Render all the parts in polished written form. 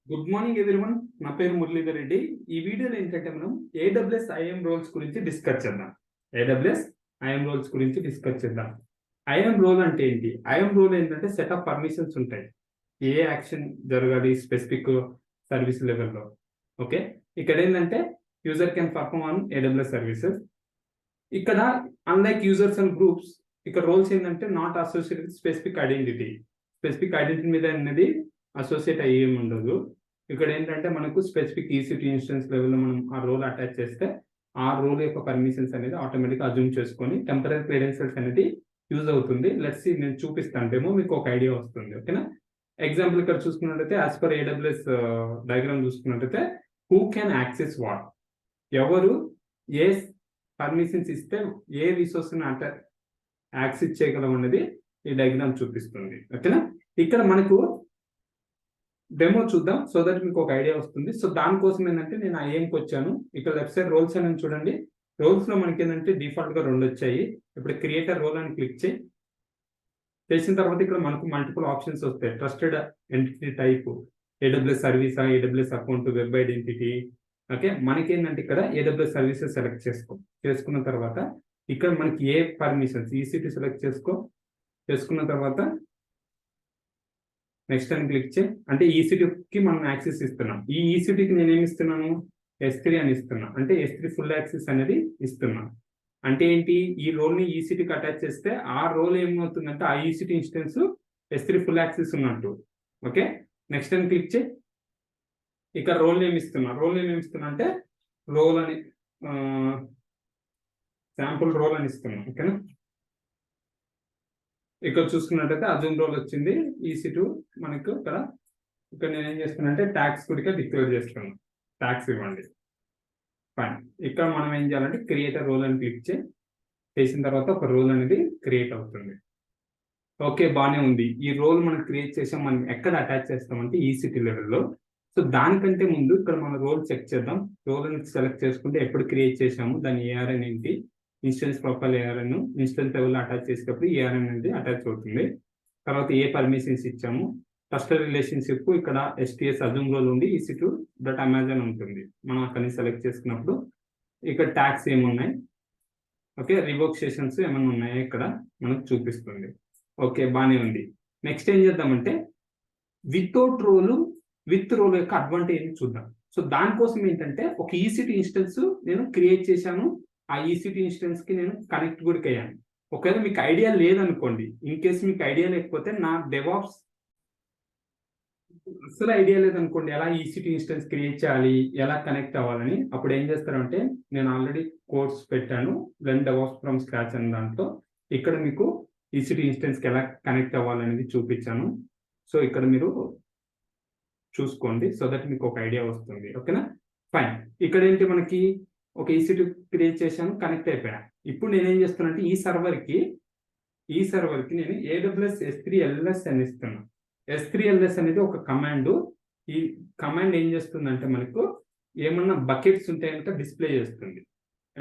Good morning everyone. నా పేరు మురళీధర్ రెడ్డి. ఈ వీడియోలో ఏంటంటే మనం ఏడబ్ల్యూఎస్ ఐఎం రోల్స్ గురించి డిస్కస్ చేద్దాం. ఏడబ్ల్యూఎస్ ఐఎం రోల్స్ గురించి డిస్కస్ చేద్దాం. ఐఎం రోల్ అంటే ఏంటి? ఐఎం రోల్ ఏంటంటే సెట్ ఆఫ్ పర్మిషన్స్ ఉంటాయి. ఏ యాక్షన్ జరగాలి స్పెసిఫిక్ సర్వీస్ లెవెల్లో. ఓకే, ఇక్కడ ఏంటంటే user can perform on AWS services. ఇక్కడ అన్లైక్ యూజర్స్ అండ్ గ్రూప్స్, ఇక్కడ రోల్స్ ఏంటంటే not associated specific identity. Specific identity మీద అనేది అసోసియేట్ అయ్యేం ఉండదు. ఇక్కడ ఏంటంటే మనకు స్పెసిఫిక్ ఈసీటీ ఇన్స్టెన్స్ లెవెల్లో మనం ఆ రోల్ అటాచ్ చేస్తే ఆ రోల్ యొక్క పర్మిషన్స్ అనేది ఆటోమేటిక్గా అజ్యూమ్ చేసుకొని టెంపరీ క్లియరెన్సెస్ అనేది యూజ్ అవుతుంది. లెట్స్ నేను చూపిస్తాను డెమో, మీకు ఒక ఐడియా వస్తుంది. ఓకేనా? ఎగ్జాంపుల్ ఇక్కడ చూసుకున్నట్టయితే యాజ్ పర్ ఏడబ్ల్యూఎస్ డయాగ్రామ్ చూసుకున్నట్టయితే హూ కెన్ యాక్సెస్ వాట్, ఎవరు ఏ పర్మిషన్స్ ఇస్తే ఏ రిసోర్స్ యాక్సెస్ చేయగలం అనేది ఈ డయాగ్రామ్ చూపిస్తుంది. ఓకేనా? ఇక్కడ మనకు డెమో చూద్దాం సో దట్ మీకు ఒక ఐడియా వస్తుంది. సో దానికోసం ఏంటంటే నేను ఐఎంకి వచ్చాను. ఇక్కడ లెఫ్ట్ సైడ్ రోల్స్ అని చూడండి. రోల్స్ లో మనకి ఏంటంటే డిఫాల్ట్ గా 2 వచ్చాయి. ఇప్పుడు క్రియేటర్ రోల్ అని క్లిక్ చేసిన తర్వాత ఇక్కడ మనకు మల్టిపుల్ ఆప్షన్స్ వస్తాయి. ట్రస్టెడ్ ఎంటిటీ టైప్, ఏడబ్ల్యూఎస్ సర్వీసా, AWS account, web identity. Okay, మనకి ఏంటంటే ఇక్కడ ఏడబ్ల్యూఎస్ సర్వీసెస్ సెలెక్ట్ చేసుకున్న తర్వాత ఇక్కడ మనకి ఏ పర్మిషన్స్ ఈసీటీ సెలెక్ట్ చేసుకున్న తర్వాత నెక్స్ట్ అని క్లిక్ చేయి. అంటే ఈసీటీకి మనం యాక్సెస్ ఇస్తున్నాం. ఈ ఈసీటీకి నేను ఏమి ఇస్తున్నాను? S3 అని ఇస్తున్నా. అంటే S3 ఫుల్ యాక్సెస్ అనేది ఇస్తున్నా. అంటే ఏంటి? ఈ రోల్ ని ఈసీటీకి అటాచ్ చేస్తే ఆ రోల్ ఏమవుతుందంటే ఆ ECT instance S3 full access ఉన్నట్టు. ఓకే, నెక్స్ట్ అని క్లిక్ చేయి. ఇక్కడ రోల్ నేమ్ ఇస్తున్నా. రోల్ నేమ్ ఏమి ఇస్తున్నా అంటే రోల్ అని శాంపుల్ రోల్ అని ఇస్తున్నా. ఓకేనా? ఇక్కడ చూసుకున్నట్టయితే అజూమ్ రోల్ వచ్చింది. EC2 మనకు ఇక్కడ నేను ఏం చేస్తున్నా అంటే ట్యాక్స్ కూడా డిక్లేర్ చేస్తున్నాను. ట్యాక్స్ ఇవ్వండి. ఫైన్. ఇక్కడ మనం ఏం చేయాలంటే క్రియేటర్ రోల్ అని క్లిక్ చేసిన తర్వాత ఒక రోల్ అనేది క్రియేట్ అవుతుంది. ఓకే, బాగానే ఉంది. ఈ రోల్ మనం క్రియేట్ చేసాం. మనం ఎక్కడ అటాచ్ చేస్తామంటే ఈసీటీ లెవెల్లో. సో దానికంటే ముందు ఇక్కడ మన రోల్ చెక్ చేద్దాం. రోల్ అనేది సెలెక్ట్ చేసుకుంటే ఎప్పుడు క్రియేట్ చేసాము, దాని ఏఆర్ఎన్ ఏంటి, instance profile ARN, instance level attach చేసేటప్పుడు ఏఆర్ఎన్ అనేది అటాచ్ అవుతుంది. తర్వాత ఏ పర్మిషన్స్ ఇచ్చాము, ఫస్ట్ రిలేషన్షిప్ ఇక్కడ STS అజూమ్ రోల్ ఉండి EC2 .amazon ఉంటుంది. మనం అక్కడి సెలెక్ట్ చేసుకున్నప్పుడు ఇక్కడ ట్యాక్స్ ఏమున్నాయి, ఓకే, రివోకేషన్స్ ఏమైనా ఉన్నాయా ఇక్కడ మనకు చూపిస్తుంది. ఓకే, బాగానే ఉంది. నెక్స్ట్ ఏం చేద్దామంటే వితౌట్ రోల్ విత్ రోల్ యొక్క అడ్వాంటేజ్ చూద్దాం. సో దానికోసం ఏంటంటే ఒక ఈసీటీ ఇన్స్టెన్స్ నేను క్రియేట్ చేశాను. ఆ ఈసీటీ ఇన్స్టెన్స్ కి నేను కనెక్ట్ కూడా అయ్యాను. ఒకవేళ మీకు ఐడియా లేదనుకోండి, ఇన్ కేసు మీకు ఐడియా లేకపోతే నా డెవాప్స్ అసలు ఐడియా లేదనుకోండి ఎలా ఈసీటీ ఇన్స్టెన్స్ క్రియేట్ చేయాలి, ఎలా కనెక్ట్ అవ్వాలని, అప్పుడు ఏం చేస్తారంటే నేను ఆల్రెడీ కోర్స్ పెట్టాను లెర్న్ డెవాప్స్ ఫ్రమ్ స్క్రాచ్ అనే దాంట్లో. ఇక్కడ మీకు ఈసీటీ ఇన్స్టెన్స్ కి ఎలా కనెక్ట్ అవ్వాలనేది చూపించాను. సో ఇక్కడ మీరు చూసుకోండి సో దట్ మీకు ఒక ఐడియా వస్తుంది. ఓకేనా? ఫైన్. ఇక్కడ ఏంటి మనకి ఒక ఈసీటీ క్రియేట్ చేశాను, కనెక్ట్ అయిపోయా. ఇప్పుడు నేనేం చేస్తున్నానంటే ఈ సర్వర్ కి నేను AWS S3LS అని ఇస్తున్నాను. S3LS అనేది ఒక కమాండ్. ఈ కమాండ్ ఏం చేస్తుందంటే మనకు ఏమన్నా బకెట్స్ ఉంటాయంటే డిస్ప్లే చేస్తుంది.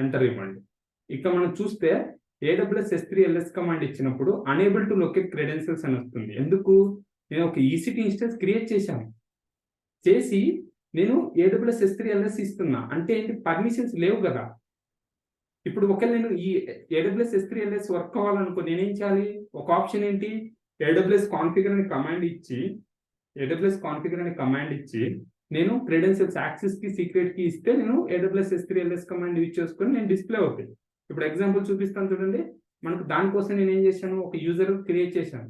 ఎంటర్ ఇవ్వండి. ఇక్కడ మనం చూస్తే AWS S3LS కమాండ్ ఇచ్చినప్పుడు అనేబుల్ టు లొకేట్ క్రెడెన్షియల్స్ అని వస్తుంది. ఎందుకు? నేను ఒక ఈసీటీ ఇన్స్టెన్స్ క్రియేట్ చేసి నేను AWS S3LS ఇస్తున్నా. అంటే ఏంటి? పర్మిషన్స్ లేవు కదా. ఇప్పుడు ఒకవేళ నేను ఈ AWS S3LS వర్క్ అవ్వాలనుకో నేనేం చేయాలి? ఒక ఆప్షన్ ఏంటి? AWS కాన్ఫిగర్ అనే కమాండ్ ఇచ్చి నేను క్రెడెన్షియల్స్ యాక్సెస్ కి సీక్రెట్ కి ఇస్తే నేను AWS S3LS కమాండ్ యూజ్ చేసుకొని నేను డిస్ప్లే అవుతాయి. ఇప్పుడు ఎగ్జాంపుల్ చూపిస్తాను చూడండి. మనకు దానికోసం నేను ఏం చేశాను? ఒక యూజర్ క్రియేట్ చేశాను.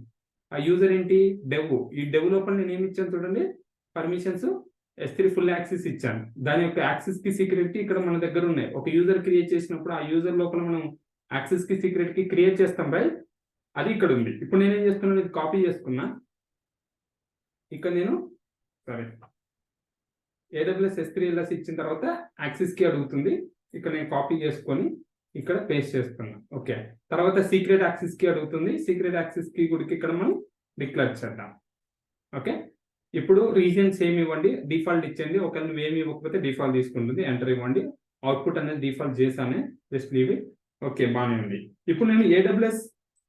ఆ యూజర్ ఏంటి? డెవ్. ఈ డెవ్ లోపల నేను ఏమి ఇచ్చాను చూడండి, పర్మిషన్స్ S3 ఫుల్ యాక్సెస్ ఇచ్చాను. దాని యొక్క యాక్సెస్ కి సీక్రెట్ కి ఇక్కడ మన దగ్గర ఉన్నాయి. ఒక యూజర్ క్రియేట్ చేసినప్పుడు ఆ యూజర్ లోపల మనం యాక్సెస్ కి సీక్రెట్ కి క్రియేట్ చేస్తాం రైట్, అది ఇక్కడ ఉంది. ఇప్పుడు నేనేం చేస్తున్నాను, ఇది కాపీ చేసుకున్నా. ఇక్కడ నేను AWS S3LS ఇచ్చిన తర్వాత యాక్సెస్ కి అడుగుతుంది. ఇక్కడ నేను కాపీ చేసుకొని ఇక్కడ పేస్ట్ చేస్తున్నా. ఓకే, తర్వాత సీక్రెట్ యాక్సెస్ కి అడుగుతుంది. సీక్రెట్ యాక్సెస్ కి కూడా ఇక్కడ మనం డిక్లేర్ చేద్దాం. ఓకే, ఇప్పుడు రీజన్స్ ఏమి ఇవ్వండి, డిఫాల్ట్ ఇచ్చేయండి. ఒకవేళ నువ్వు ఏమి ఇవ్వకపోతే డిఫాల్ట్ తీసుకుంటుంది. ఎంటర్ ఇవ్వండి. అవుట్పుట్ అనేది డిఫాల్ట్ చేశానే, జస్ట్ లీవ్ ఇట్. ఓకే, బాగానే ఉంది. ఇప్పుడు నేను AWS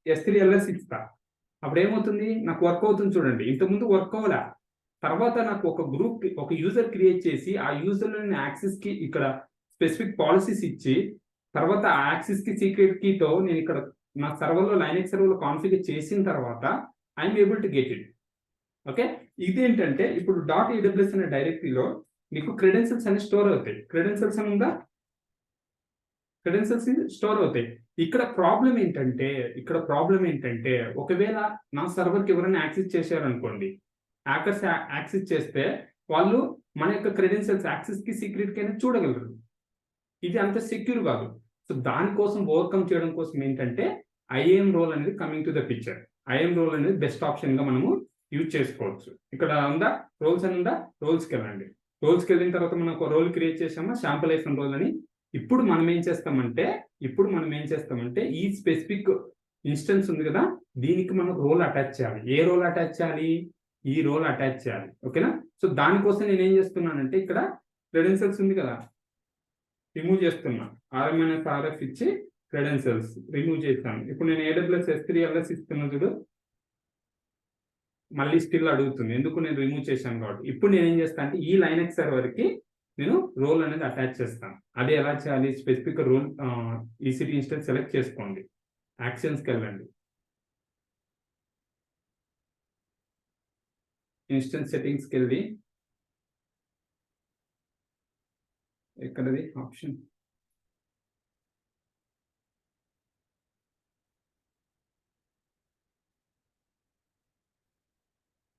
S3LS ఇస్తా. అప్పుడు ఏమవుతుంది? నాకు వర్క్ అవుతుంది చూడండి. ఇంతకుముందు వర్క్ అవ్వలే. తర్వాత నాకు ఒక గ్రూప్ ఒక యూజర్ క్రియేట్ చేసి ఆ యూజర్ లోని యాక్సెస్ కి ఇక్కడ స్పెసిఫిక్ పాలసీస్ ఇచ్చి తర్వాత ఆ యాక్సెస్ కి సీక్రెట్ కీతో నేను ఇక్కడ నా సర్వర్లో లైనక్స్ సర్వర్లో కాన్ఫిగర్ చేసిన తర్వాత I'm able to get it. Okay, ఇదేంటంటే ఇప్పుడు .aws అనే డైరెక్టరీలో మీకు క్రెడెన్షియల్స్ అనేవి స్టోర్ అవుతాయి. క్రెడెన్షియల్స్ అని ఉందా, క్రెడెన్షియల్స్ స్టోర్ అవుతాయి. ఇక్కడ ప్రాబ్లం ఏంటంటే ఒకవేళ నా సర్వర్కి ఎవరైనా యాక్సెస్ చేశారనుకోండి, హ్యాకర్స్ యాక్సెస్ చేస్తే వాళ్ళు మన యొక్క క్రెడెన్షియల్స్ యాక్సెస్ కి సీక్రెట్ కి అనేది చూడగలరు. ఇది అంత సెక్యూర్ కాదు. సో దానికోసం ఓవర్కమ్ చేయడం కోసం ఏంటంటే ఐఏఎం రోల్ అనేది coming to the picture. IAM role అనేది బెస్ట్ ఆప్షన్ గా మనము యూజ్ చేసుకోవచ్చు. ఇక్కడ ఉందా రోల్స్ అని ఉందా, రోల్స్కి వెళ్ళండి. రోల్స్కి వెళ్ళిన తర్వాత మనం ఒక రోల్ క్రియేట్ చేసామా, శాంపుల్ ఐఫన్ రోల్ అని. ఇప్పుడు మనం ఏం చేస్తామంటే ఈ స్పెసిఫిక్ ఇన్స్టెన్స్ ఉంది కదా, దీనికి మనం రోల్ అటాచ్ చేయాలి. ఏ రోల్ అటాచ్ చేయాలి, ఈ రోల్ అటాచ్ చేయాలి. ఓకేనా. సో దానికోసం నేను ఏం చేస్తున్నానంటే ఇక్కడ క్రెడెన్షియల్స్ ఉంది కదా, రిమూవ్ చేస్తున్నా. RF ఇచ్చి క్రెడెన్షియల్స్ రిమూవ్ చేస్తాను. ఇప్పుడు నేను AWS S3 LS ఇస్తున్నా చూడు, మళ్ళీ స్టిల్ అడుగుతుంది, ఎందుకు నేను రిమూవ్ చేశాను కాబట్టి. ఇప్పుడు నేను ఏం చేస్తాను అంటే ఈ లైనక్స్ సర్వర్ కి నేను రోల్ అనేది అటాచ్ చేస్తాను. అదే ఎలా చేయాలి, specific role EC2 instance select చేసుకోండి, యాక్షన్స్కి వెళ్ళండి, ఇన్స్టెన్స్ సెట్టింగ్స్కి వెళ్ళి ఎక్కడది ఆప్షన్,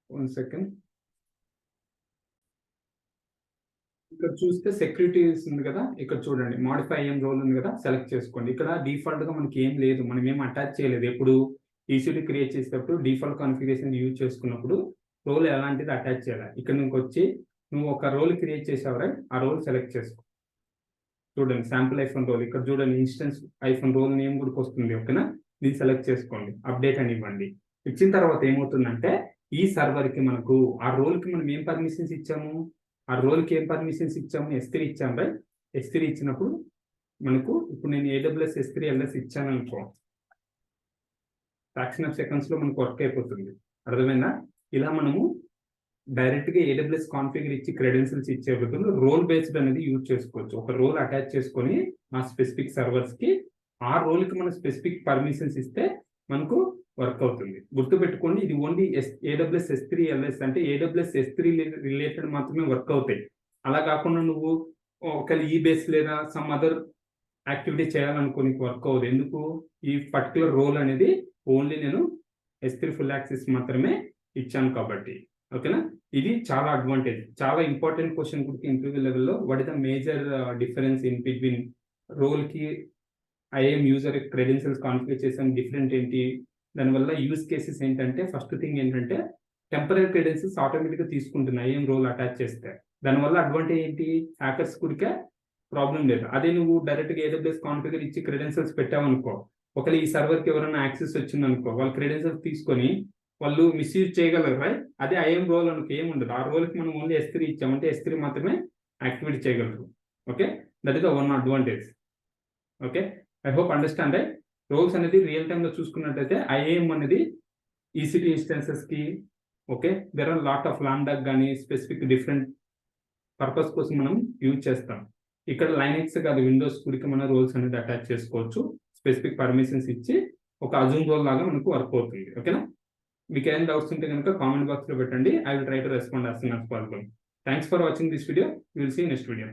వన్ సెకండ్, ఇక్కడ చూస్తే సెక్యూరిటీస్ ఉంది కదా, ఇక్కడ చూడండి మాడిఫై ఐఎం రోల్ ఉంది కదా, సెలెక్ట్ చేసుకోండి. ఇక్కడ డిఫాల్ట్ గా మనకి ఏం లేదు, మనం ఏం అటాచ్ చేయలేదు. ఎప్పుడు EC2 క్రియేట్ చేసేటప్పుడు డిఫాల్ట్ కాన్ఫిగరేషన్ యూజ్ చేసుకున్నప్పుడు రోల్ ఎలాంటిది అటాచ్ చేయాలి. ఇక్కడ నుంచి వచ్చి నువ్వు ఒక రోల్ క్రియేట్ చేసావు రైట్, ఆ రోల్ సెలెక్ట్ చేసుకో. చూడండి శాంపుల్ ఐఫోన్ రోల్, ఇక్కడ చూడండి ఇన్స్టెన్స్ ఐఫోన్ రోల్ నేమ్ కూడా వస్తుంది. ఓకేనా, దీన్ని సెలెక్ట్ చేసుకోండి, అప్డేట్ అని ఇవ్వండి. ఇచ్చిన తర్వాత ఏమవుతుందంటే ఈ సర్వర్ కి మనకు ఆ రోల్ కి మనం ఏం పర్మిషన్స్ ఇచ్చాము, ఆ రోల్కి ఏం పర్మిషన్స్ ఇచ్చాము, S3 ఇచ్చాము రైట్. S3 ఇచ్చినప్పుడు మనకు ఇప్పుడు నేను AWS S3 LS ఇచ్చాను అనుకో, ఫ్రాక్షన్ ఆఫ్ సెకండ్స్ లో మనకు వర్క్ అయిపోతుంది. అర్థమైందా. ఇలా మనము డైరెక్ట్ గా AWS కాన్ఫిగర్ ఇచ్చి క్రెడెన్షియల్స్ ఇచ్చే బదులు రోల్ బేస్డ్ అనేది యూజ్ చేసుకోవచ్చు. ఒక రోల్ అటాచ్ చేసుకొని ఆ స్పెసిఫిక్ సర్వర్స్ కి ఆ రోల్ కి మనం స్పెసిఫిక్ పర్మిషన్స్ ఇస్తే మనకు వర్క్ అవుతుంది. గుర్తుపెట్టుకోండి, ఇది ఓన్లీ AWS S3 LS అంటే AWS S3 రిలేటెడ్ మాత్రమే వర్క్ అవుతాయి. అలా కాకుండా నువ్వు ఒకవేళ ఈ బేస్ లేదా సమ్ అదర్ యాక్టివిటీ చేయాలనుకో నీకు వర్క్ అవ్వదు. ఎందుకు, ఈ పర్టికులర్ రోల్ అనేది ఓన్లీ నేను S3 ఫుల్ యాక్సెస్ మాత్రమే ఇచ్చాను కాబట్టి. ఓకేనా, ఇది చాలా అడ్వాంటేజ్. చాలా ఇంపార్టెంట్ క్వశ్చన్ కూడా ఇంటర్వ్యూ లెవెల్లో, what is the major difference in between role కి ఐఎం యూజర్ క్రెడెన్షియల్స్ కాన్ఫిగర్ చేసాను, డిఫరెంట్ ఏంటి, దానివల్ల యూజ్ కేసెస్ ఏంటంటే ఫస్ట్ థింగ్ ఏంటంటే టెంపరీ క్రెడెన్షియల్స్ ఆటోమేటిక్ గా తీసుకుంటున్నాయి ఐఎం రోల్ అటాచ్ చేస్తే. దానివల్ల అడ్వాంటేజ్ ఏంటి, హ్యాకర్స్ కూడా ప్రాబ్లం లేదు. అదే నువ్వు డైరెక్ట్ గా AWS కాన్ఫిగర్ ఇచ్చి క్రెడెన్షియల్స్ పెట్టావనుకో, ఒకవేళ ఈ సర్వర్ కి ఎవరైనా యాక్సెస్ వచ్చిందనుకో, వాళ్ళ క్రెడెన్షియల్స్ తీసుకొని వాళ్ళు మిస్యూజ్ చేయగలరు రైట్. అదే ఐఎం రోల్ అనుకో ఏముండదు, ఆ రోల్ కి మనం ఓన్లీ S3 ఇచ్చామంటే S3 మాత్రమే యాక్టివేట్ చేయగలరు. Okay, that is the one advantage. Okay, I hope understand right. Roles అనేది రియల్ టైమ్ లో చూసుకున్నట్టయితే ఐఏఎం అనేది EC2 ఇన్స్టెన్సెస్ కి, okay, there are lot of lambda కానీ స్పెసిఫిక్ డిఫరెంట్ పర్పస్ కోసం మనం యూజ్ చేస్తాం. ఇక్కడ లైనక్స్ కాదు విండోస్ కూడా మనం రోల్స్ అనేది అటాచ్ చేసుకోవచ్చు. స్పెసిఫిక్ పర్మిషన్స్ ఇచ్చి ఒక అజూమ్ రోల్ లాగా మనకు వర్క్ అవుతుంది. ఓకేనా, మీకు ఏం డౌట్స్ ఉంటే కనుక కామెంట్ బాక్స్ లో పెట్టండి. I will try to respond as soon as possible. Thanks for watching this video. You will see next video.